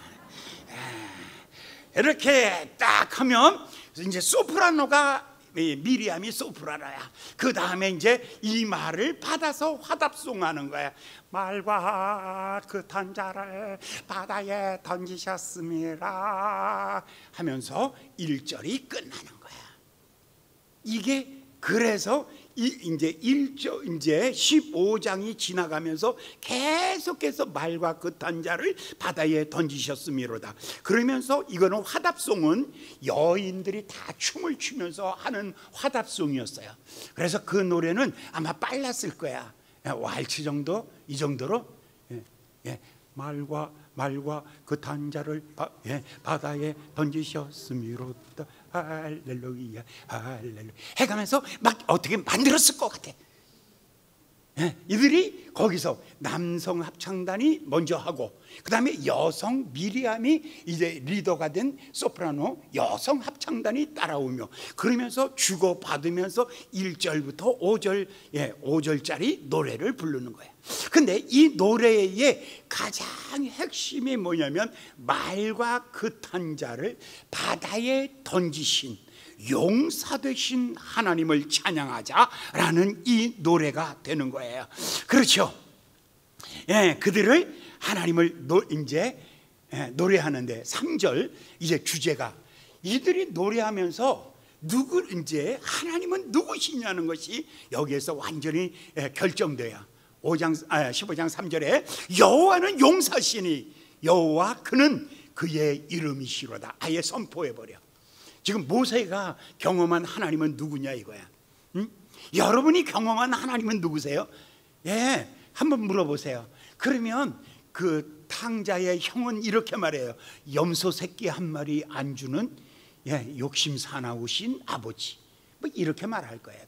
이렇게 딱 하면 이제 소프라노가 미리암이 소프라노야. 그 다음에 이제 이 말을 받아서 화답송하는 거야. 말과 그 탄자를 바다에 던지셨음이라 하면서 1절이 끝나는 거야. 이게 그래서 이제 15장이 지나가면서 계속해서 말과 그 탄자를 바다에 던지셨음이로다. 그러면서 이거는 화답송은 여인들이 다 춤을 추면서 하는 화답송이었어요. 그래서 그 노래는 아마 빨랐을 거야. 왈츠 정도, 이 정도로. 말과 그 탄자를 바다에 던지셨음이로다. 할렐루야 할렐루야 해가면서 막 어떻게 만들었을 것 같아. 이들이 거기서 남성 합창단이 먼저 하고, 그 다음에 여성 미리암이 이제 리더가 된 소프라노 여성 합창단이 따라오며, 그러면서 주고받으면서 1절부터 5절 5절짜리 노래를 부르는 거예요. 근데 이 노래의 가장 핵심이 뭐냐면 말과 그 탄자를 바다에 던지신 용사되신 하나님을 찬양하자라는 이 노래가 되는 거예요. 그렇죠? 그들을 하나님을 이제 노래하는데 3절 이제 주제가 이들이 노래하면서 이제 하나님은 누구시냐는 것이 여기에서 완전히 결정돼요. 15장 3절에 여호와는 용사시니 여호와 그는 그의 이름이시로다. 아예 선포해버려. 지금 모세가 경험한 하나님은 누구냐 이거야. 여러분이 경험한 하나님은 누구세요? 한번 물어보세요. 그러면 그 탕자의 형은 이렇게 말해요. 염소 새끼 한 마리 안 주는 욕심 사나우신 아버지, 뭐 이렇게 말할 거예요.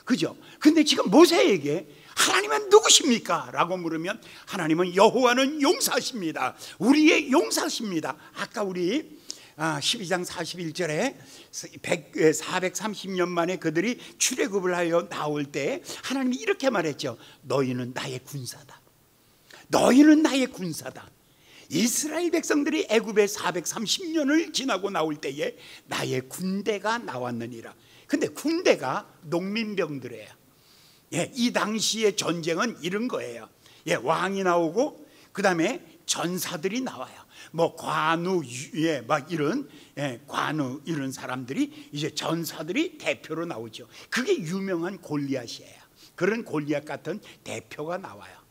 그죠? 근데 지금 모세에게 하나님은 누구십니까? 라고 물으면 하나님은 여호와는 용사십니다. 우리의 용사십니다. 아까 우리 12장 41절에 430년 만에 그들이 출애굽을 하여 나올 때 하나님이 이렇게 말했죠. 너희는 나의 군사다. 너희는 나의 군사다. 이스라엘 백성들이 애굽에 430년을 지나고 나올 때에 나의 군대가 나왔느니라. 근데 군대가 농민병들이에요. 이 당시의 전쟁은 이런 거예요. 왕이 나오고 그 다음에 전사들이 나와요. 뭐 관우, 막 관우 이런 사람들이 이제 전사들이 대표로 나오죠. 그게 유명한 골리앗이에요. 그런 골리앗 같은 대표가 나와요.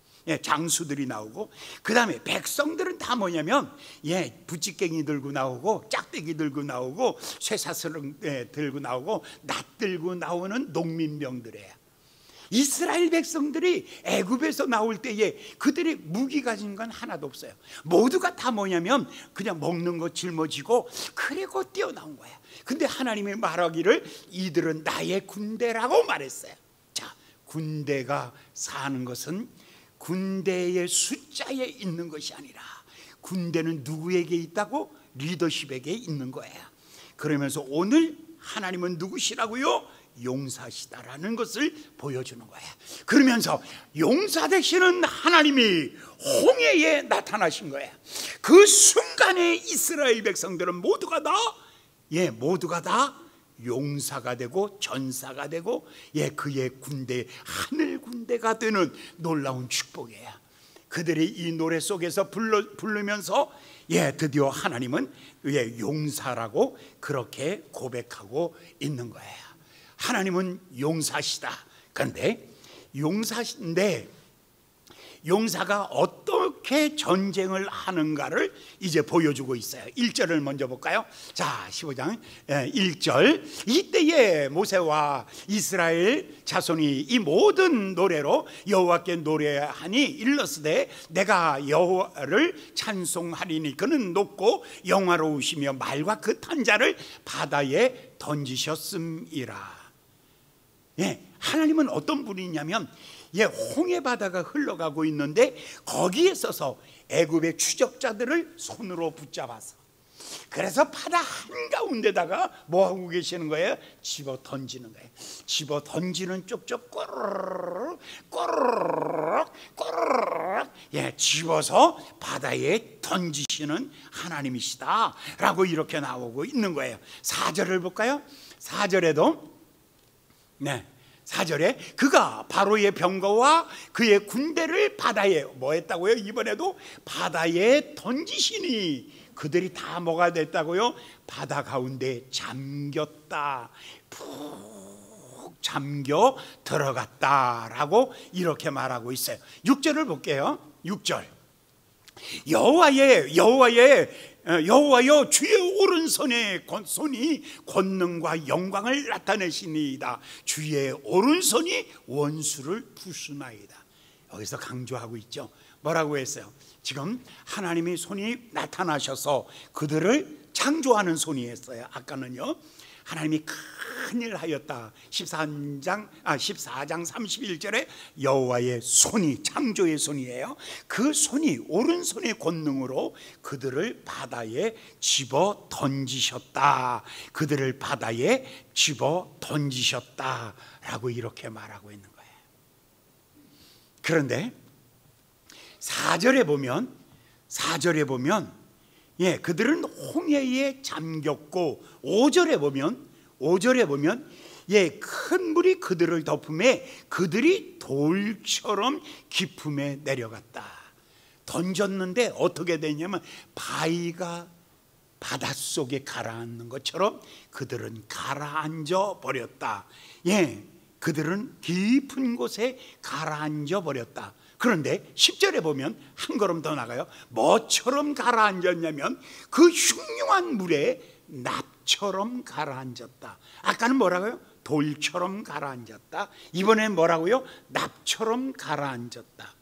장수들이 나오고, 그 다음에 백성들은 다 뭐냐면 부찌깽이 들고 나오고 짝대기 들고 나오고 쇠사슬 들고 나오고 낫 들고 나오는 농민병들이에요. 이스라엘 백성들이 애굽에서 나올 때에 그들이 무기 가진 건 하나도 없어요. 모두가 다 뭐냐면 그냥 먹는 거 짊어지고 그리고 뛰어나온 거야. 근데 하나님이 말하기를 이들은 나의 군대라고 말했어요. 자, 군대가 사는 것은 군대의 숫자에 있는 것이 아니라 군대는 누구에게 있다고? 리더십에게 있는 거예요. 그러면서 오늘 하나님은 누구시라고요? 용사시다라는 것을 보여주는 거예요. 그러면서 용사 되시는 하나님이 홍해에 나타나신 거예요. 그 순간에 이스라엘 백성들은 모두가 다 용사가 되고 전사가 되고 그의 군대, 하늘 군대가 되는 놀라운 축복이에요. 그들이 이 노래 속에서 부르면서 드디어 하나님은 용사라고 그렇게 고백하고 있는 거예요. 하나님은 용사시다. 그런데 용사가 어떻게 전쟁을 하는가를 이제 보여주고 있어요. 1절을 먼저 볼까요? 자, 15장 1절. 이때에 모세와 이스라엘 자손이 이 모든 노래로 여호와께 노래하니 일러스되 내가 여호와를 찬송하리니 그는 높고 영화로우시며 말과 그 탄자를 바다에 던지셨음이라. 하나님은 어떤 분이냐면 홍해 바다가 흘러가고 있는데 거기에 서서 애굽의 추적자들을 손으로 붙잡아서, 그래서 바다 한가운데다가 뭐 하고 계시는 거예요? 집어 던지는 거예요. 집어 던지는 쪽쪽 꼬르륵 꼬르륵 꼬르륵 집어서 바다에 던지시는 하나님이시다 라고 이렇게 나오고 있는 거예요. 4절을 볼까요? 4절에도 4절에 그가 바로의 병거와 그의 군대를 바다에 뭐 했다고요? 이번에도 바다에 던지시니 그들이 다 뭐가 됐다고요? 바다 가운데 잠겼다, 푹 잠겨 들어갔다라고 이렇게 말하고 있어요. 6절을 볼게요. 6절. 여호와여 주의 오른손에 손이 권능과 영광을 나타내시니이다. 주의 오른손이 원수를 부수나이다. 여기서 강조하고 있죠. 뭐라고 했어요? 지금 하나님의 손이 나타나셔서 그들을 창조하는 손이 했어요. 아까는요, 하나님이 큰일 하였다. 14장 31절에 여호와의 손이, 창조의 손이에요. 그 손이 오른손의 권능으로 그들을 바다에 집어 던지셨다. 그들을 바다에 집어 던지셨다라고 이렇게 말하고 있는 거예요. 그런데 4절에 보면 그들은 홍해에 잠겼고 5절에 보면 큰 물이 그들을 덮음에 그들이 돌처럼 깊음에 내려갔다. 던졌는데 어떻게 되냐면 바위가 바닷속에 가라앉는 것처럼 그들은 가라앉아 버렸다. 그들은 깊은 곳에 가라앉아 버렸다. 그런데 10절에 보면 한 걸음 더 나가요. 뭐처럼 가라앉았냐면 그 흉흉한 물에 납처럼 가라앉았다. 아까는 뭐라고요? 돌처럼 가라앉았다. 이번엔 뭐라고요? 납처럼 가라앉았다.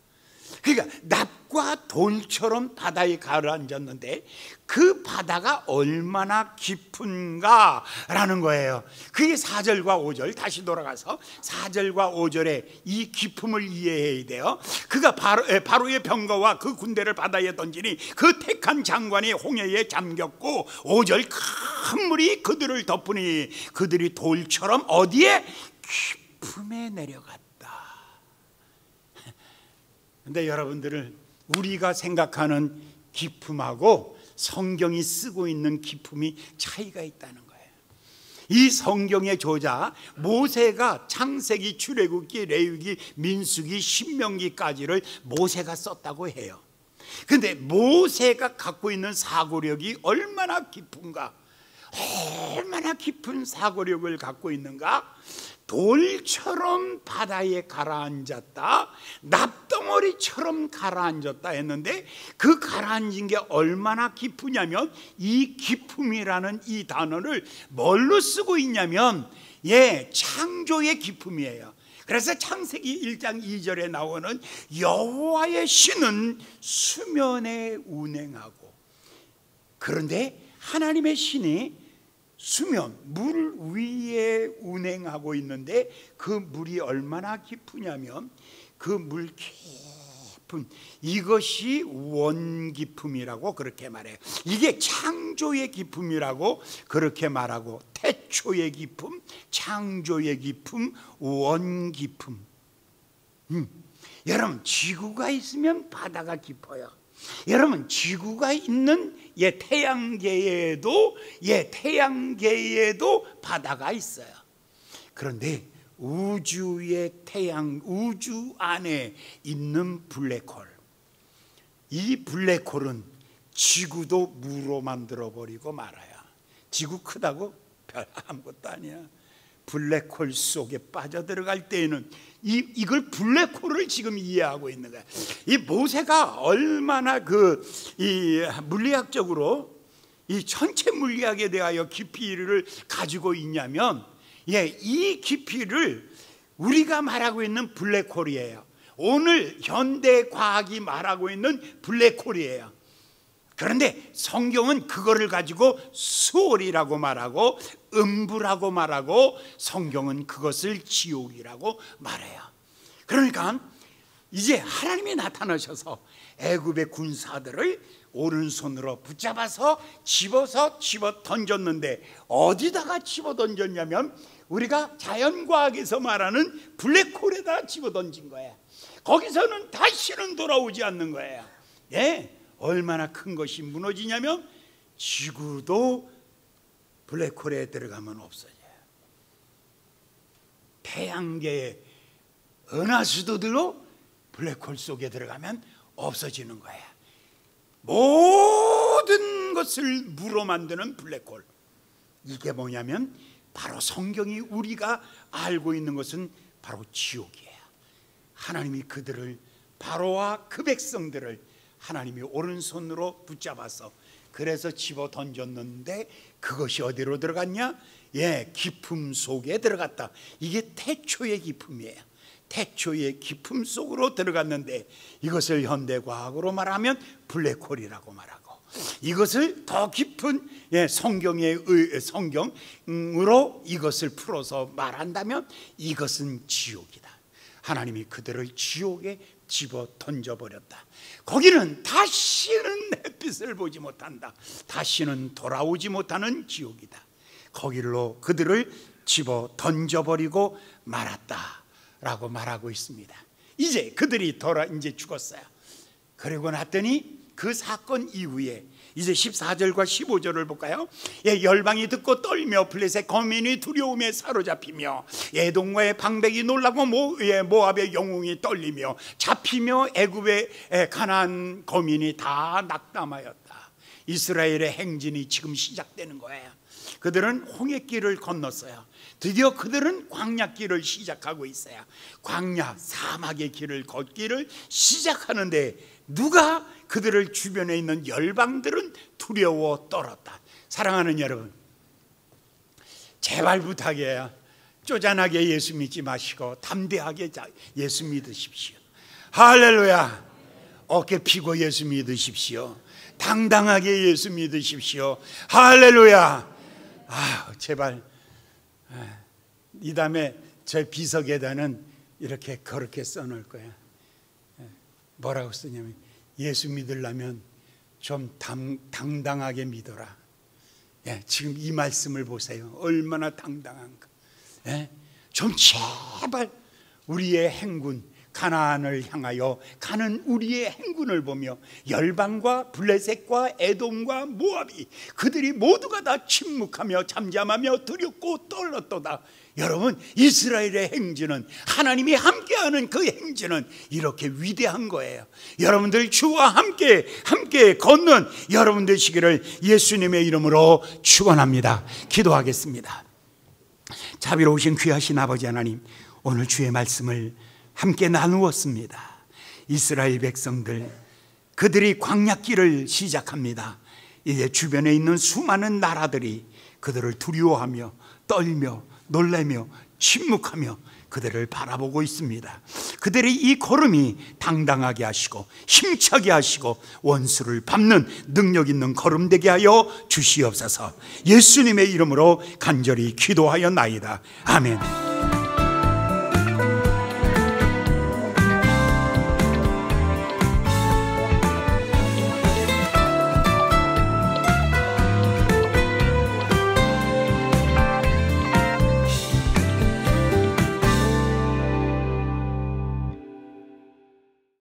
그러니까 납과 돌처럼 바다에 가라앉았는데 그 바다가 얼마나 깊은가라는 거예요. 그게 4절과 5절, 다시 돌아가서 4절과 5절의 이 깊음을 이해해야 돼요. 그가 바로의 병거와 그 군대를 바다에 던지니 그 택한 장관이 홍해에 잠겼고 5절 큰 물이 그들을 덮으니 그들이 돌처럼 어디에? 깊음에 내려갔다. 근데 여러분들은 우리가 생각하는 깊음하고 성경이 쓰고 있는 깊음이 차이가 있다는 거예요. 이 성경의 저자 모세가 창세기, 출애굽기, 레위기, 민수기, 신명기까지를 모세가 썼다고 해요. 근데 모세가 갖고 있는 사고력이 얼마나 깊은가, 얼마나 깊은 사고력을 갖고 있는가. 돌처럼 바다에 가라앉았다, 납덩어리처럼 가라앉았다 했는데 그 가라앉은 게 얼마나 깊으냐면 이 깊음이라는 이 단어를 뭘로 쓰고 있냐면 창조의 깊음이에요. 그래서 창세기 1장 2절에 나오는 여호와의 신은 수면에 운행하고, 그런데 하나님의 신이 수면, 물 위에 운행하고 있는데 그 물이 얼마나 깊으냐면 그 물 깊음, 이것이 원기품이라고 그렇게 말해요. 이게 창조의 기품이라고 그렇게 말하고, 태초의 기품, 창조의 기품, 원기품. 여러분, 지구가 있으면 바다가 깊어요. 여러분, 지구가 있는 태양계에도 바다가 있어요. 그런데 우주의 우주 안에 있는 블랙홀, 이 블랙홀은 지구도 무로 만들어 버리고 말아요. 지구 크다고 별 아무것도 아니야. 블랙홀 속에 빠져들어갈 때에는 이걸 블랙홀을 지금 이해하고 있는 거야. 이 모세가 얼마나 이 물리학적으로 이 전체 물리학에 대하여 깊이를 가지고 있냐면, 이 깊이를 우리가 말하고 있는 블랙홀이에요. 오늘 현대 과학이 말하고 있는 블랙홀이에요. 그런데 성경은 그거를 가지고 수월이라고 말하고, 음부라고 말하고, 성경은 그것을 지옥이라고 말해요. 그러니까 이제 하나님이 나타나셔서 애굽의 군사들을 오른손으로 붙잡아서 집어 던졌는데, 어디다가 집어 던졌냐면 우리가 자연과학에서 말하는 블랙홀에다 집어 던진 거예요. 거기서는 다시는 돌아오지 않는 거예요. 얼마나 큰 것이 무너지냐면 지구도 블랙홀에 들어가면 없어져요. 태양계의 은하수도들로 블랙홀 속에 들어가면 없어지는 거예요. 모든 것을 무로 만드는 블랙홀, 이게 뭐냐면 바로 성경이 우리가 알고 있는 것은 바로 지옥이에요. 하나님이 그들을, 바로와 그 백성들을 하나님이 오른손으로 붙잡아서 그래서 집어 던졌는데, 그것이 어디로 들어갔냐? 기품 속에 들어갔다. 이게 태초의 기품이에요. 태초의 기품 속으로 들어갔는데, 이것을 현대과학으로 말하면 블랙홀이라고 말하고, 이것을 더 깊은 성경으로 이것을 풀어서 말한다면 이것은 지옥이다. 하나님이 그들을 지옥에 집어 던져버렸다. 거기는 다시는 햇빛을 보지 못한다. 다시는 돌아오지 못하는 지옥이다. 거기로 그들을 집어 던져버리고 말았다 라고 말하고 있습니다. 이제 그들이 이제 죽었어요. 그러고 났더니 그 사건 이후에 이제 14절과 15절을 볼까요? 열방이 듣고 떨며 블레셋 거민이 두려움에 사로잡히며 에돔과의 방백이 놀라고 모압의 영웅이 떨리며 잡히며 애굽의 가나안 거민이 다 낙담하였다. 이스라엘의 행진이 지금 시작되는 거예요. 그들은 홍해길을 건넜어요. 드디어 그들은 광야길을 시작하고 있어요. 광야 사막의 길을 걷기를 시작하는데, 누가 그들을 주변에 있는 열방들은 두려워 떨었다. 사랑하는 여러분, 제발 부탁이에요. 쪼잔하게 예수 믿지 마시고 담대하게 예수 믿으십시오. 할렐루야. 어깨 피고 예수 믿으십시오. 당당하게 예수 믿으십시오. 할렐루야. 제발 이 다음에 저 비석에다는 이렇게 그렇게 써놓을 거야. 뭐라고 쓰냐면, 예수 믿으려면 좀 당당하게 믿어라. 지금 이 말씀을 보세요. 얼마나 당당한가. 좀 제발 우리의 행군, 가나안을 향하여 가는 우리의 행군을 보며 열방과 블레셋과 에돔과 모압이 그들이 모두가 다 침묵하며 잠잠하며 두렵고 떨었도다. 여러분, 이스라엘의 행진은, 하나님이 함께하는 그 행진은 이렇게 위대한 거예요. 여러분들 주와 함께 걷는 여러분 되시기를 예수님의 이름으로 축원합니다. 기도하겠습니다. 자비로우신 귀하신 아버지 하나님, 오늘 주의 말씀을 함께 나누었습니다. 이스라엘 백성들, 그들이 광야길을 시작합니다. 이제 주변에 있는 수많은 나라들이 그들을 두려워하며 떨며 놀라며 침묵하며 그들을 바라보고 있습니다. 그들의 이 걸음이 당당하게 하시고 힘차게 하시고 원수를 밟는 능력 있는 걸음 되게 하여 주시옵소서. 예수님의 이름으로 간절히 기도하였나이다. 아멘.